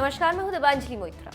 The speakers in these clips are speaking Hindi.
नमस्कार, मैं हूं देवांजलि मोइत्रा।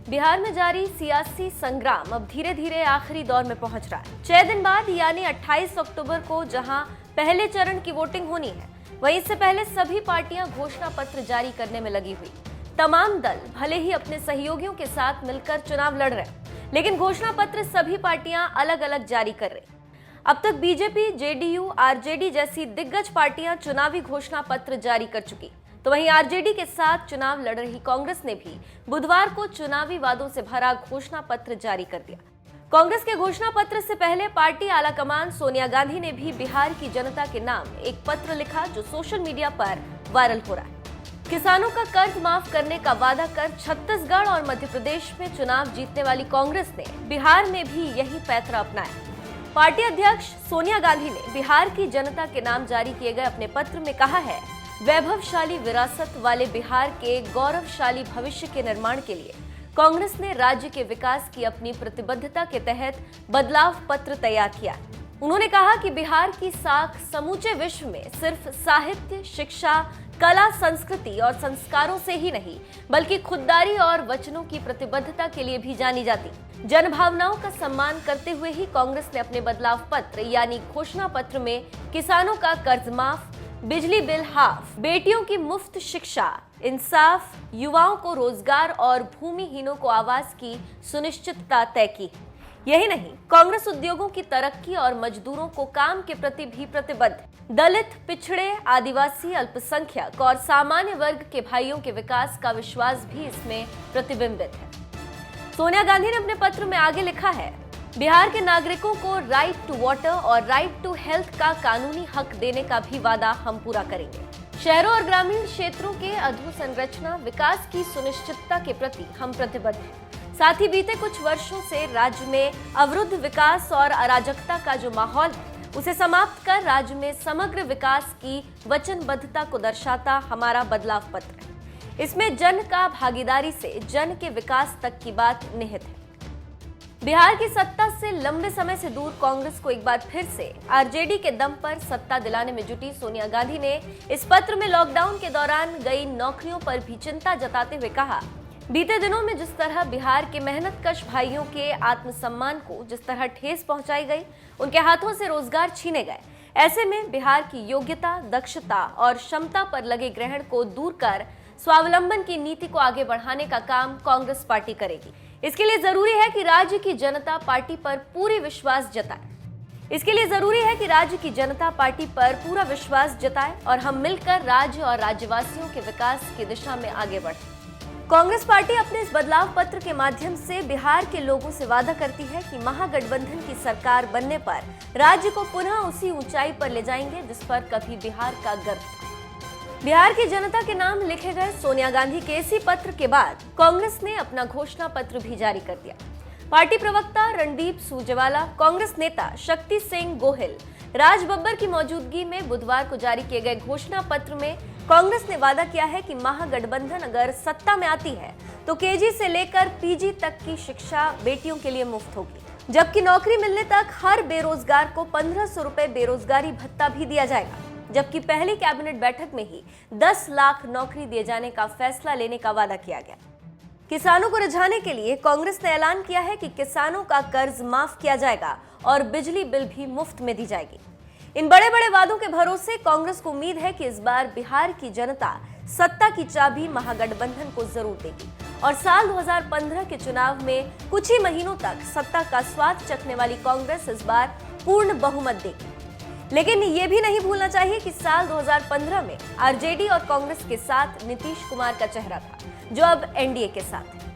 बिहार में जारी सियासी संग्राम अब धीरे धीरे आखिरी दौर में पहुंच रहा है। 6 दिन बाद यानी 28 अक्टूबर को जहां पहले चरण की वोटिंग होनी है, वहीं इससे पहले सभी पार्टियां घोषणा पत्र जारी करने में लगी हुई। तमाम दल भले ही अपने सहयोगियों के साथ मिलकर चुनाव लड़ रहे हैं, लेकिन घोषणा पत्र सभी पार्टियां अलग अलग जारी कर रही। अब तक बीजेपी, जेडीयू, आरजेडी जैसी दिग्गज पार्टियां चुनावी घोषणा पत्र जारी कर चुकी, तो वहीं आरजेडी के साथ चुनाव लड़ रही कांग्रेस ने भी बुधवार को चुनावी वादों से भरा घोषणा पत्र जारी कर दिया। कांग्रेस के घोषणा पत्र से पहले पार्टी आलाकमान सोनिया गांधी ने भी बिहार की जनता के नाम एक पत्र लिखा, जो सोशल मीडिया पर वायरल हो रहा है। किसानों का कर्ज माफ करने का वादा कर छत्तीसगढ़ और मध्य प्रदेश में चुनाव जीतने वाली कांग्रेस ने बिहार में भी यही पैंतरा अपनाया। पार्टी अध्यक्ष सोनिया गांधी ने बिहार की जनता के नाम जारी किए गए अपने पत्र में कहा है, वैभवशाली विरासत वाले बिहार के गौरवशाली भविष्य के निर्माण के लिए कांग्रेस ने राज्य के विकास की अपनी प्रतिबद्धता के तहत बदलाव पत्र तैयार किया। उन्होंने कहा कि बिहार की साख समूचे विश्व में सिर्फ साहित्य, शिक्षा, कला, संस्कृति और संस्कारों से ही नहीं, बल्कि खुददारी और वचनों की प्रतिबद्धता के लिए भी जानी जाती। जनभावनाओं का सम्मान करते हुए ही कांग्रेस ने अपने बदलाव पत्र यानी घोषणा पत्र में किसानों का कर्ज माफ, बिजली बिल हाफ, बेटियों की मुफ्त शिक्षा, इंसाफ, युवाओं को रोजगार और भूमिहीनों को आवास की सुनिश्चितता तय की। यही नहीं, कांग्रेस उद्योगों की तरक्की और मजदूरों को काम के प्रति भी प्रतिबद्ध, दलित, पिछड़े, आदिवासी, अल्पसंख्यक और सामान्य वर्ग के भाइयों के विकास का विश्वास भी इसमें प्रतिबिंबित है। सोनिया गांधी ने अपने पत्र में आगे लिखा है, बिहार के नागरिकों को राइट टू वाटर और राइट टू हेल्थ का कानूनी हक देने का भी वादा हम पूरा करेंगे। शहरों और ग्रामीण क्षेत्रों के अधोसंरचना विकास की सुनिश्चितता के प्रति हम प्रतिबद्ध हैं। साथ ही बीते कुछ वर्षों से राज्य में अवरुद्ध विकास और अराजकता का जो माहौल है, उसे समाप्त कर राज्य में समग्र विकास की वचनबद्धता को दर्शाता हमारा बदलाव पत्र है। इसमें जन का भागीदारी से जन के विकास तक की बात निहित है। बिहार की सत्ता से लंबे समय से दूर कांग्रेस को एक बार फिर से आरजेडी के दम पर सत्ता दिलाने में जुटी सोनिया गांधी ने इस पत्र में लॉकडाउन के दौरान गई नौकरियों पर भी चिंता जताते हुए कहा, बीते दिनों में जिस तरह बिहार के मेहनतकश भाइयों के आत्मसम्मान को जिस तरह ठेस पहुंचाई गई, उनके हाथों से रोजगार छीने गए, ऐसे में बिहार की योग्यता, दक्षता और क्षमता पर लगे ग्रहण को दूर कर स्वावलंबन की नीति को आगे बढ़ाने का काम कांग्रेस पार्टी करेगी। इसके लिए जरूरी है कि राज्य की जनता पार्टी पर पूरा विश्वास जताए और हम मिलकर राज्य और राज्यवासियों के विकास की दिशा में आगे बढ़ें। कांग्रेस पार्टी अपने इस बदलाव पत्र के माध्यम से बिहार के लोगों से वादा करती है कि महागठबंधन की सरकार बनने पर राज्य को पुनः उसी ऊंचाई पर ले जाएंगे जिस पर कभी बिहार का गर्व था। बिहार की जनता के नाम लिखे गए सोनिया गांधी के इसी पत्र के बाद कांग्रेस ने अपना घोषणा पत्र भी जारी कर दिया। पार्टी प्रवक्ता रणदीप सुरजेवाला, कांग्रेस नेता शक्ति सिंह गोहिल, राज बब्बर की मौजूदगी में बुधवार को जारी किए गए घोषणा पत्र में कांग्रेस ने वादा किया है कि महागठबंधन अगर सत्ता में आती है तो केजी से लेकर पीजी तक की शिक्षा बेटियों के लिए मुफ्त होगी, जबकि नौकरी मिलने तक हर बेरोजगार को 1500 रुपए बेरोजगारी भत्ता भी दिया जाएगा। जबकि पहली कैबिनेट बैठक में ही 10 लाख नौकरी दिए जाने का फैसला लेने का वादा किया गया। किसानों को रिझाने के लिए कांग्रेस ने ऐलान किया है कि किसानों का कर्ज माफ किया जाएगा और बिजली बिल भी मुफ्त में दी जाएगी। इन बड़े बड़े वादों के भरोसे कांग्रेस को उम्मीद है कि इस बार बिहार की जनता सत्ता की चाबी महागठबंधन को जरूर देगी और साल 2015 के चुनाव में कुछ ही महीनों तक सत्ता का स्वाद चखने वाली कांग्रेस इस बार पूर्ण बहुमत देगी। लेकिन ये भी नहीं भूलना चाहिए कि साल 2015 में आरजेडी और कांग्रेस के साथ नीतीश कुमार का चेहरा था, जो अब एनडीए के साथ है।